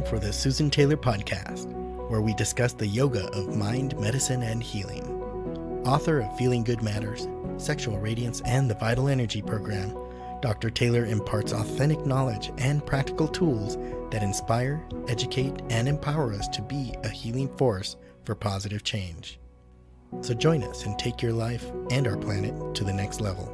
for the Susan Taylor Podcast, where we discuss the yoga of mind, medicine, and healing. Author of Feeling Good Matters, Sexual Radiance, and the Vital Energy Program, Dr. Taylor imparts authentic knowledge and practical tools that inspire, educate, and empower us to be a healing force for positive change. So join us and take your life and our planet to the next level.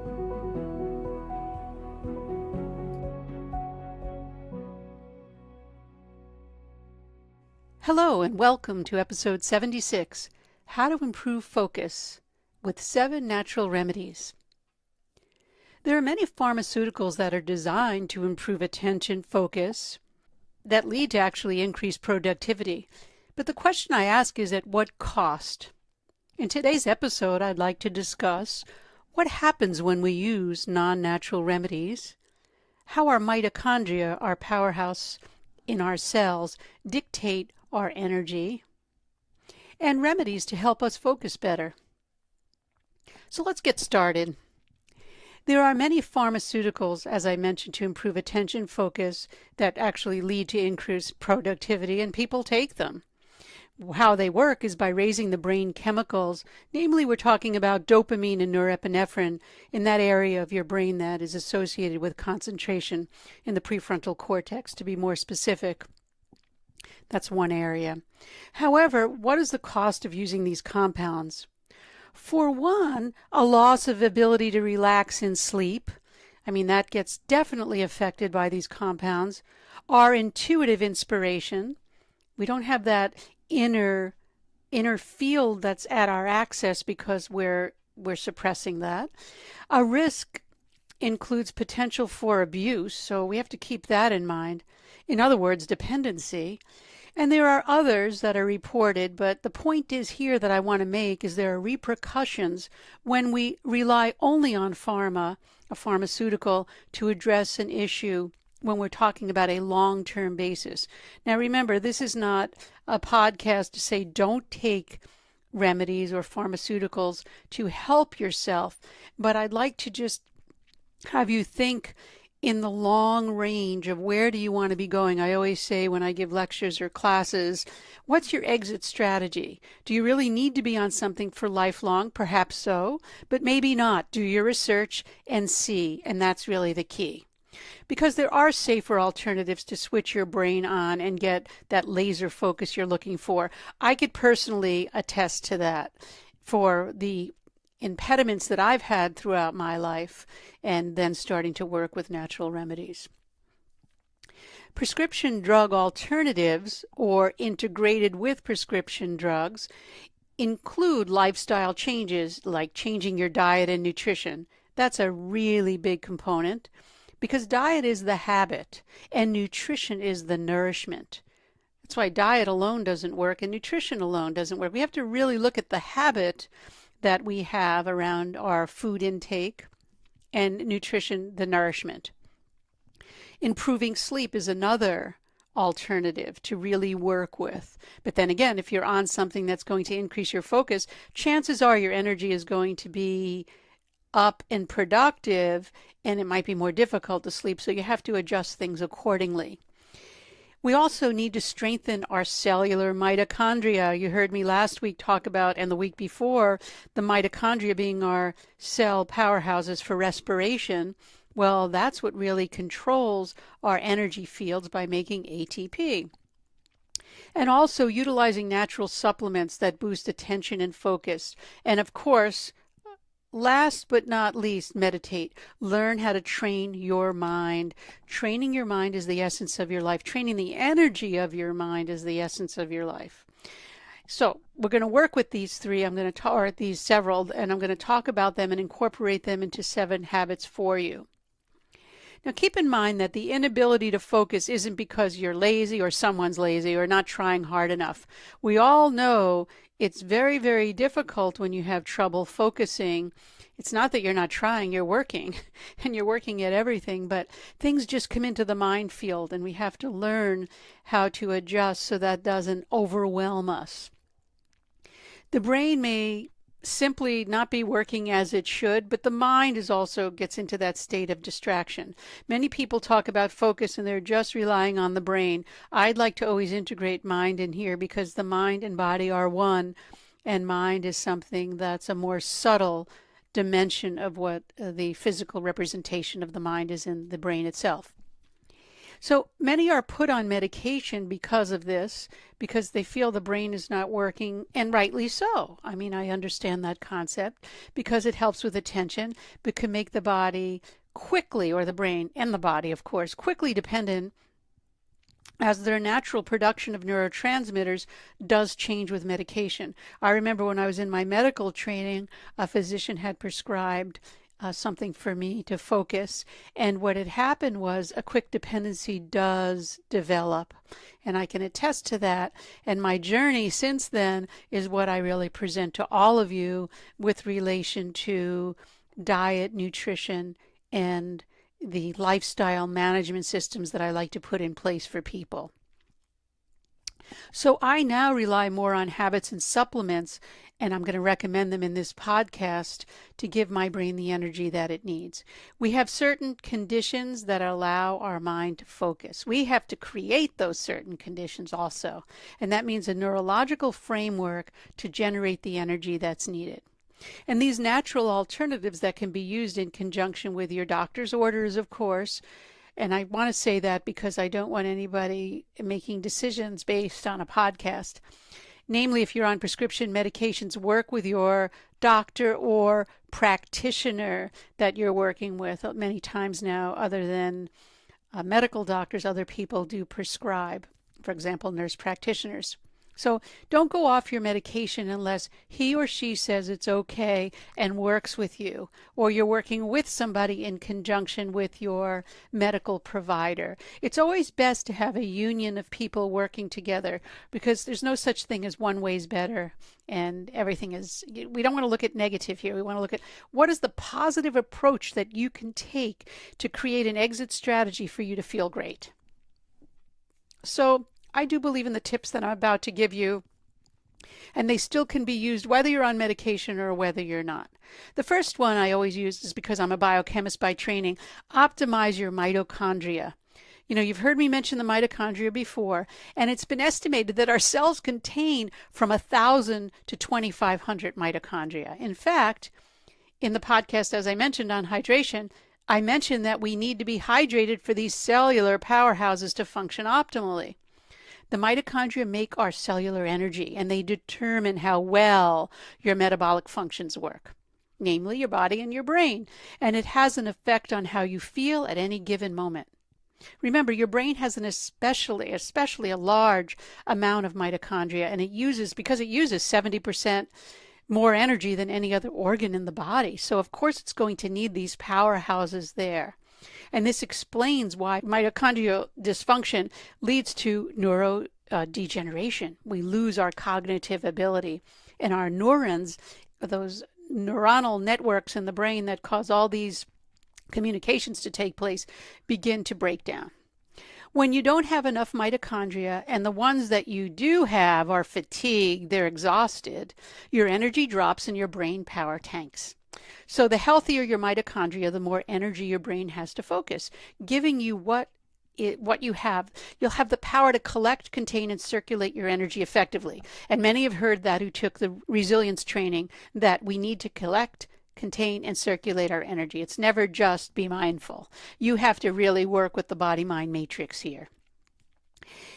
Hello and welcome to episode 76, How to Improve Focus with 7 Natural Remedies. There are many pharmaceuticals that are designed to improve attention focus that lead to actually increased productivity. But the question I ask is, at what cost? In today's episode, I'd like to discuss what happens when we use non-natural remedies, how our mitochondria, our powerhouse in our cells, dictate our energy, and remedies to help us focus better. So let's get started. There are many pharmaceuticals, as I mentioned, to improve attention focus that actually lead to increased productivity, and people take them. How they work is by raising the brain chemicals. Namely, we're talking about dopamine and norepinephrine in that area of your brain that is associated with concentration in the prefrontal cortex, to be more specific. That's one area. However, what is the cost of using these compounds? For one, a loss of ability to relax in sleep. That gets definitely affected by these compounds. Our intuitive inspiration. We don't have that inner field that's at our access because we're suppressing that. A risk includes potential for abuse, so we have to keep that in mind. In other words, dependency. And there are others that are reported, but the point is here that I want to make is there are repercussions when we rely only on a pharmaceutical, to address an issue when we're talking about a long-term basis. Now remember, this is not a podcast to say don't take remedies or pharmaceuticals to help yourself, but I'd like to just have you think in the long range of where do you want to be going. I always say when I give lectures or classes, what's your exit strategy? Do you really need to be on something for lifelong? Perhaps so, but maybe not. Do your research and see, and that's really the key. Because there are safer alternatives to switch your brain on and get that laser focus you're looking for. I could personally attest to that for the impediments that I've had throughout my life, and then starting to work with natural remedies. Prescription drug alternatives, or integrated with prescription drugs, include lifestyle changes like changing your diet and nutrition. That's a really big component because diet is the habit and nutrition is the nourishment. That's why diet alone doesn't work and nutrition alone doesn't work. We have to really look at the habit that we have around our food intake, and nutrition, the nourishment. Improving sleep is another alternative to really work with. But then again, if you're on something that's going to increase your focus, chances are your energy is going to be up and productive, and it might be more difficult to sleep, so you have to adjust things accordingly. We also need to strengthen our cellular mitochondria. You heard me last week talk about, and the week before, the mitochondria being our cell powerhouses for respiration. Well, that's what really controls our energy fields by making ATP. And also utilizing natural supplements that boost attention and focus. And of course, last but not least, meditate. Learn how to train your mind. Training your mind is the essence of your life. Training the energy of your mind is the essence of your life. So we're going to work with these three. I'm going to or these several, and I'm going to talk about them and incorporate them into 7 habits for you. Now keep in mind that the inability to focus isn't because you're lazy or someone's lazy or not trying hard enough. We all know it's very, very difficult when you have trouble focusing. It's not that you're not trying, you're working, and you're working at everything, but things just come into the minefield, and we have to learn how to adjust so that doesn't overwhelm us. The brain may simply not be working as it should, but the mind is also gets into that state of distraction. Many people talk about focus and they're just relying on the brain. I'd like to always integrate mind in here because the mind and body are one, and mind is something that's a more subtle dimension of what the physical representation of the mind is in the brain itself. So many are put on medication because of this, because they feel the brain is not working, and rightly so. I mean, I understand that concept because it helps with attention, but can make the body quickly, or the brain and the body, of course, quickly dependent as their natural production of neurotransmitters does change with medication. I remember when I was in my medical training, a physician had prescribed something for me to focus. And what had happened was a quick dependency does develop. And I can attest to that. And my journey since then is what I really present to all of you with relation to diet, nutrition, and the lifestyle management systems that I like to put in place for people. So I now rely more on habits and supplements, and I'm going to recommend them in this podcast to give my brain the energy that it needs. We have certain conditions that allow our mind to focus. We have to create those certain conditions also, and that means a neurological framework to generate the energy that's needed. And these natural alternatives that can be used in conjunction with your doctor's orders, of course. And I want to say that because I don't want anybody making decisions based on a podcast. Namely, if you're on prescription medications, work with your doctor or practitioner that you're working with. Many times now, other than medical doctors, other people do prescribe, for example, nurse practitioners. So don't go off your medication unless he or she says it's okay and works with you, or you're working with somebody in conjunction with your medical provider. It's always best to have a union of people working together because there's no such thing as one way's better and everything is, we don't want to look at negative here. We want to look at what is the positive approach that you can take to create an exit strategy for you to feel great. So I do believe in the tips that I'm about to give you, and they still can be used whether you're on medication or whether you're not. The first one I always use is because I'm a biochemist by training. Optimize your mitochondria. You know, you've heard me mention the mitochondria before, and it's been estimated that our cells contain from 1,000 to 2,500 mitochondria. In fact, in the podcast, as I mentioned on hydration, I mentioned that we need to be hydrated for these cellular powerhouses to function optimally. The mitochondria make our cellular energy, and they determine how well your metabolic functions work, namely your body and your brain, and it has an effect on how you feel at any given moment. Remember, your brain has an especially a large amount of mitochondria, and because it uses 70% more energy than any other organ in the body. So of course it's going to need these powerhouses there. And this explains why mitochondrial dysfunction leads to neurodegeneration. We lose our cognitive ability, and our neurons, those neuronal networks in the brain that cause all these communications to take place, begin to break down. When you don't have enough mitochondria, and the ones that you do have are fatigued, they're exhausted, your energy drops and your brain power tanks. So the healthier your mitochondria, the more energy your brain has to focus, giving you what you have. You'll have the power to collect, contain, and circulate your energy effectively. And many have heard that who took the resilience training, that we need to collect, contain, and circulate our energy. It's never just be mindful. You have to really work with the body-mind matrix here.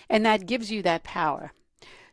And that gives you that power.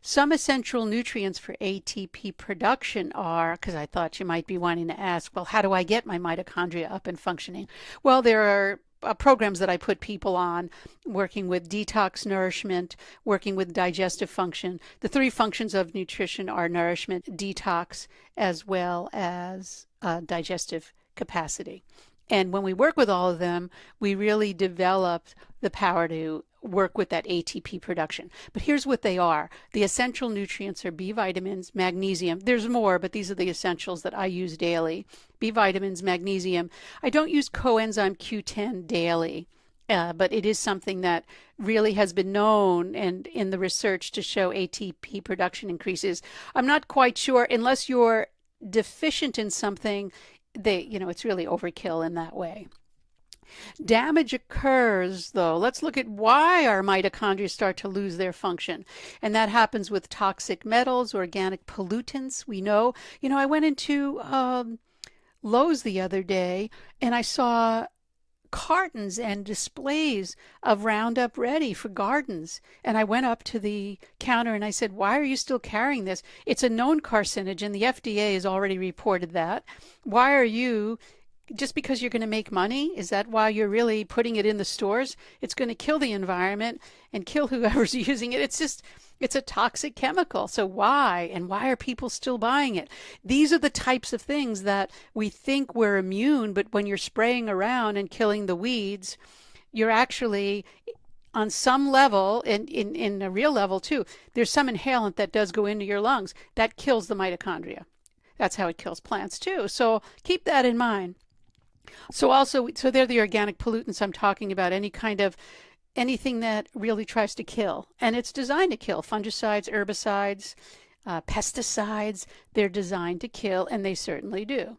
Some essential nutrients for ATP production are, because I thought you might be wanting to ask, well, how do I get my mitochondria up and functioning? Well, there are programs that I put people on, working with detox nourishment, working with digestive function. The three functions of nutrition are nourishment, detox, as well as digestive capacity. And when we work with all of them, we really develop the power to work with that ATP production. But here's what they are. The essential nutrients are B vitamins, magnesium. There's more, but these are the essentials that I use daily. B vitamins, magnesium. I don't use coenzyme Q10 daily, but it is something that really has been known and in the research to show ATP production increases. I'm not quite sure, unless you're deficient in something, it's really overkill in that way. Damage occurs, though. Let's look at why our mitochondria start to lose their function. And that happens with toxic metals, organic pollutants. We know, I went into Lowe's the other day and I saw cartons and displays of Roundup Ready for gardens. And I went up to the counter and I said, why are you still carrying this? It's a known carcinogen. The FDA has already reported that. Why are you, just because you're going to make money, is that why you're really putting it in the stores? It's going to kill the environment and kill whoever's using it. It's a toxic chemical. So why? And why are people still buying it? These are the types of things that we think we're immune, but when you're spraying around and killing the weeds, you're actually on some level, in a real level too, there's some inhalant that does go into your lungs that kills the mitochondria. That's how it kills plants too. So keep that in mind. So they're the organic pollutants I'm talking about, anything that really tries to kill. And it's designed to kill. Fungicides, herbicides, pesticides, they're designed to kill, and they certainly do.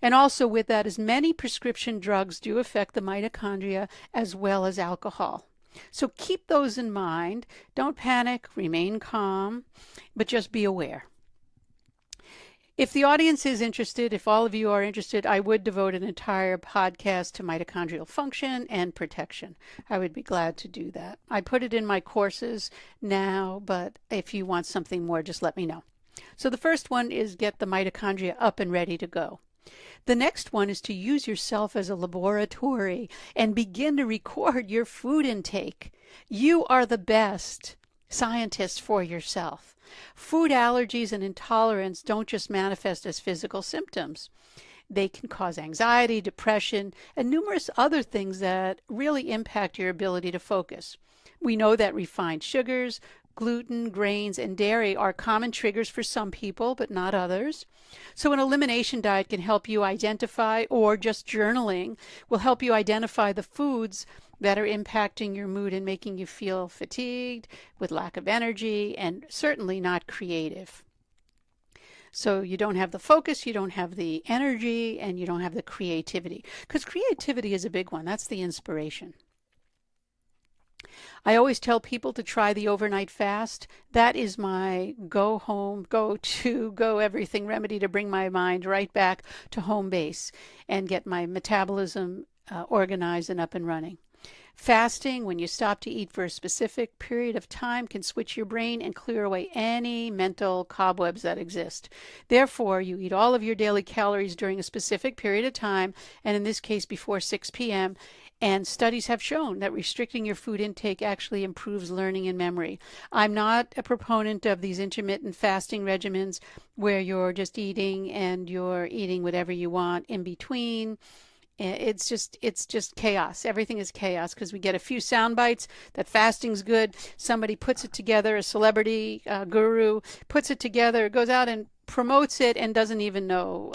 And also with that, as many prescription drugs do affect the mitochondria as well as alcohol. So keep those in mind. Don't panic, remain calm, but just be aware. If the audience is interested, if all of you are interested, I would devote an entire podcast to mitochondrial function and protection. I would be glad to do that. I put it in my courses now, but if you want something more, just let me know. So the first one is get the mitochondria up and ready to go. The next one is to use yourself as a laboratory and begin to record your food intake. You are the best scientist for yourself. Food allergies and intolerance don't just manifest as physical symptoms. They can cause anxiety, depression, and numerous other things that really impact your ability to focus. We know that refined sugars, gluten, grains, and dairy are common triggers for some people, but not others. So an elimination diet can help you identify, or just journaling will help you identify the foods that are impacting your mood and making you feel fatigued, with lack of energy, and certainly not creative. So you don't have the focus, you don't have the energy, and you don't have the creativity. Because creativity is a big one. That's the inspiration. I always tell people to try the overnight fast. That is my go home, go everything remedy to bring my mind right back to home base and get my metabolism organized and up and running. Fasting, when you stop to eat for a specific period of time, can switch your brain and clear away any mental cobwebs that exist. Therefore, you eat all of your daily calories during a specific period of time, and in this case before 6 p.m., and studies have shown that restricting your food intake actually improves learning and memory. I'm not a proponent of these intermittent fasting regimens where you're just eating and you're eating whatever you want in between. It's just chaos. Everything is chaos because we get a few sound bites that fasting's good. Somebody puts it together, a celebrity guru puts it together, goes out and promotes it and doesn't even know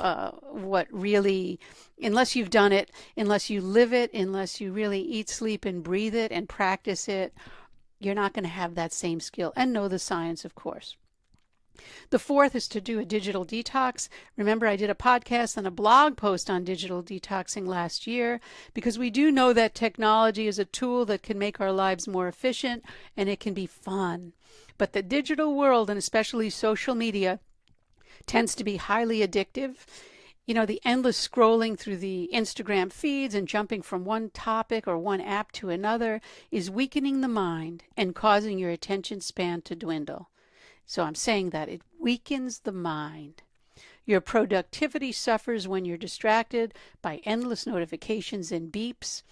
what really, unless you've done it, unless you live it, unless you really eat, sleep, and breathe it and practice it, you're not going to have that same skill and know the science, of course. The fourth is to do a digital detox. Remember, I did a podcast and a blog post on digital detoxing last year because we do know that technology is a tool that can make our lives more efficient and it can be fun. But the digital world, and especially social media, tends to be highly addictive. You know, the endless scrolling through the Instagram feeds and jumping from one topic or one app to another is weakening the mind and causing your attention span to dwindle. So I'm saying that it weakens the mind. Your productivity suffers when you're distracted by endless notifications and beeps.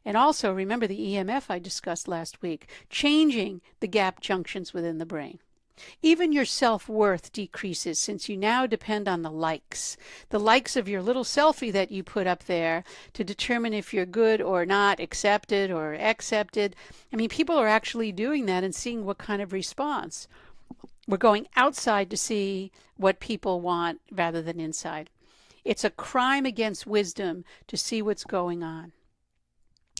And also remember the EMF I discussed last week, changing the gap junctions within the brain. Even your self-worth decreases since you now depend on the likes of your little selfie that you put up there to determine if you're good or not, accepted or accepted. I mean, people are actually doing that and seeing what kind of response. We're going outside to see what people want rather than inside. It's a crime against wisdom to see what's going on.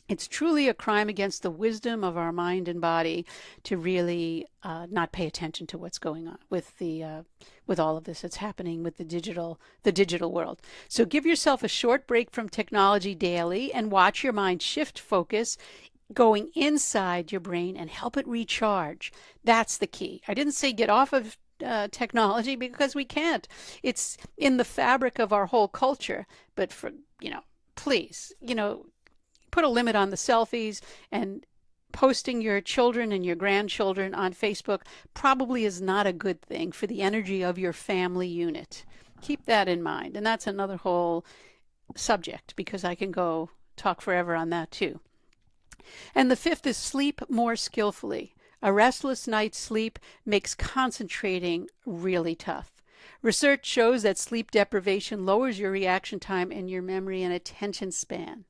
It's truly a crime against the wisdom of our mind and body to really not pay attention to what's going on with all of this that's happening with the digital world. So give yourself a short break from technology daily and watch your mind shift focus going inside your brain and help it recharge. That's the key. I didn't say get off of technology, because we can't. It's in the fabric of our whole culture. But please, put a limit on the selfies, and posting your children and your grandchildren on Facebook probably is not a good thing for the energy of your family unit. Keep that in mind. And that's another whole subject, because I can go talk forever on that too. And the fifth is sleep more skillfully. A restless night's sleep makes concentrating really tough. Research shows that sleep deprivation lowers your reaction time and your memory and attention span.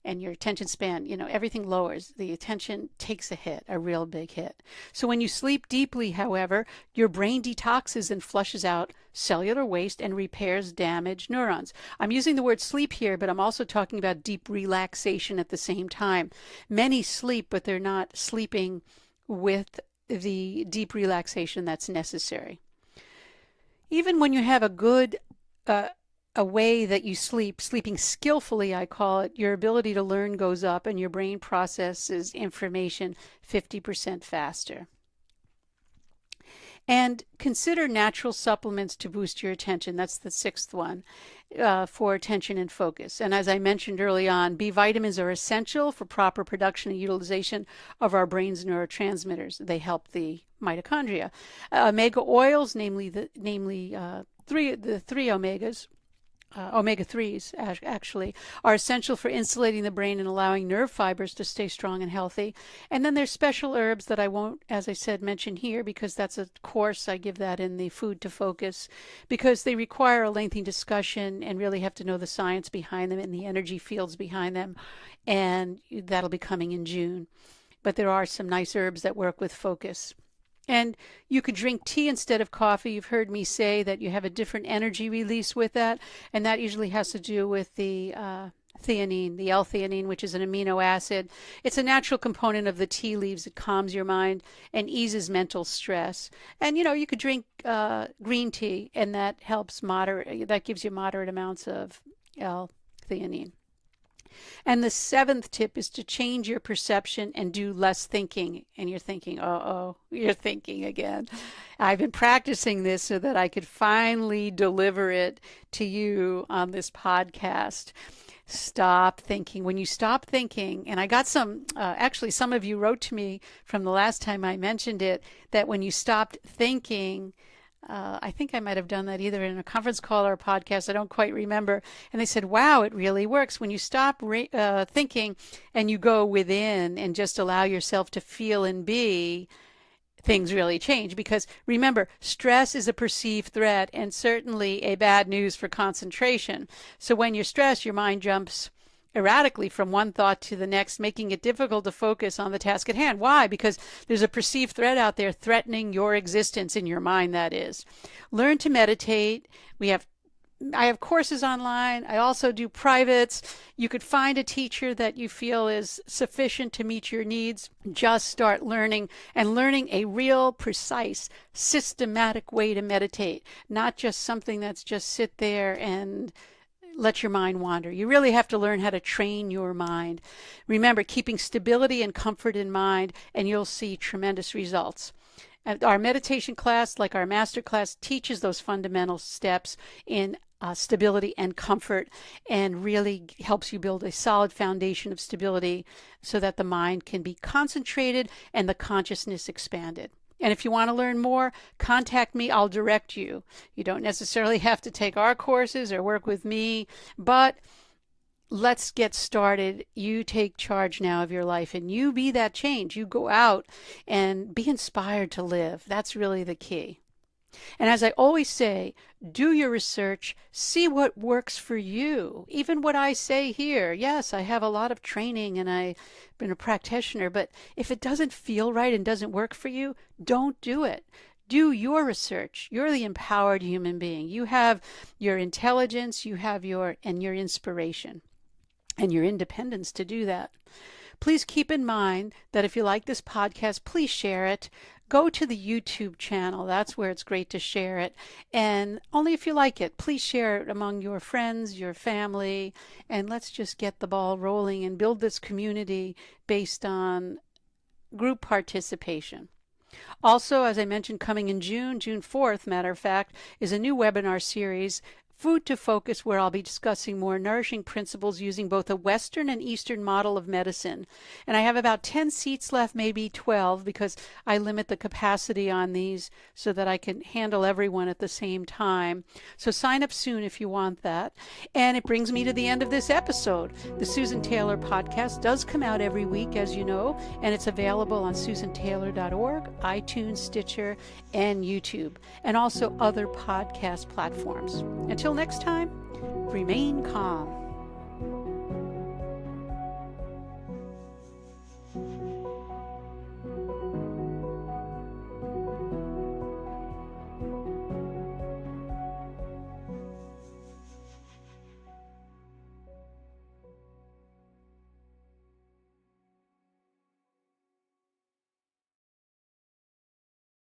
And your attention span, everything lowers. The attention takes a hit, a real big hit. So when you sleep deeply, however, your brain detoxes and flushes out cellular waste and repairs damaged neurons. I'm using the word sleep here, but I'm also talking about deep relaxation at the same time. Many sleep, but they're not sleeping with the deep relaxation that's necessary. Even when you have a way that you sleeping skillfully, I call it, your ability to learn goes up and your brain processes information 50% faster. And consider natural supplements to boost your attention. That's the sixth one, for attention and focus. And as I mentioned early on, B vitamins are essential for proper production and utilization of our brain's neurotransmitters. They help the mitochondria. Omega oils, namely the three omegas, omega-3s actually, are essential for insulating the brain and allowing nerve fibers to stay strong and healthy. And then there's special herbs that I won't, as I said, mention here, because that's a course. I give that in the Food to Focus, because they require a lengthy discussion and really have to know the science behind them and the energy fields behind them. And that'll be coming in June. But there are some nice herbs that work with focus. And you could drink tea instead of coffee. You've heard me say that you have a different energy release with that, and that usually has to do with the theanine, the L-theanine, which is an amino acid. It's a natural component of the tea leaves. It calms your mind and eases mental stress. And you could drink green tea, and that gives you moderate amounts of L-theanine. And the seventh tip is to change your perception and do less thinking. And you're thinking, you're thinking again. I've been practicing this so that I could finally deliver it to you on this podcast. Stop thinking. When you stop thinking, and I got actually some of you wrote to me from the last time I mentioned it, that when you stopped thinking, I think I might have done that either in a conference call or a podcast. I don't quite remember. And they said, wow, it really works. When you stop thinking and you go within and just allow yourself to feel and be, things really change. Because remember, stress is a perceived threat and certainly a bad news for concentration. So when you're stressed, your mind jumps erratically from one thought to the next, making it difficult to focus on the task at hand. Why? Because there's a perceived threat out there threatening your existence in your mind, that is. Learn to meditate. I have courses online. I also do privates. You could find a teacher that you feel is sufficient to meet your needs. Just start learning, and learning a real, precise, systematic way to meditate, not just something that's just sit there and let your mind wander. You really have to learn how to train your mind. Remember, keeping stability and comfort in mind, and you'll see tremendous results. Our meditation class, like our master class, teaches those fundamental steps in stability and comfort, and really helps you build a solid foundation of stability so that the mind can be concentrated and the consciousness expanded. And if you want to learn more, contact me. I'll direct you. You don't necessarily have to take our courses or work with me, but let's get started. You take charge now of your life, and you be that change. You go out and be inspired to live. That's really the key. And as I always say, do your research, see what works for you. Even what I say here, yes, I have a lot of training and I've been a practitioner, but if it doesn't feel right and doesn't work for you, don't do it. Do your research. You're the empowered human being. You have your intelligence, you have your inspiration. and your independence to do that. Please keep in mind that if you like this podcast, please share it. Go to the YouTube channel. That's where it's great to share it. And only if you like it, please share it among your friends, your family, and let's just get the ball rolling and build this community based on group participation. Also, as I mentioned, coming in June 4th, matter of fact, is a new webinar series, Food to Focus, where I'll be discussing more nourishing principles using both a Western and Eastern model of medicine. And I have about 10 seats left, maybe 12, because I limit the capacity on these so that I can handle everyone at the same time. So sign up soon if you want that. And it brings me to the end of this episode. The Susan Taylor podcast does come out every week, as you know, and it's available on susantaylor.org, iTunes, Stitcher, and YouTube, and also other podcast platforms. Until next time, remain calm.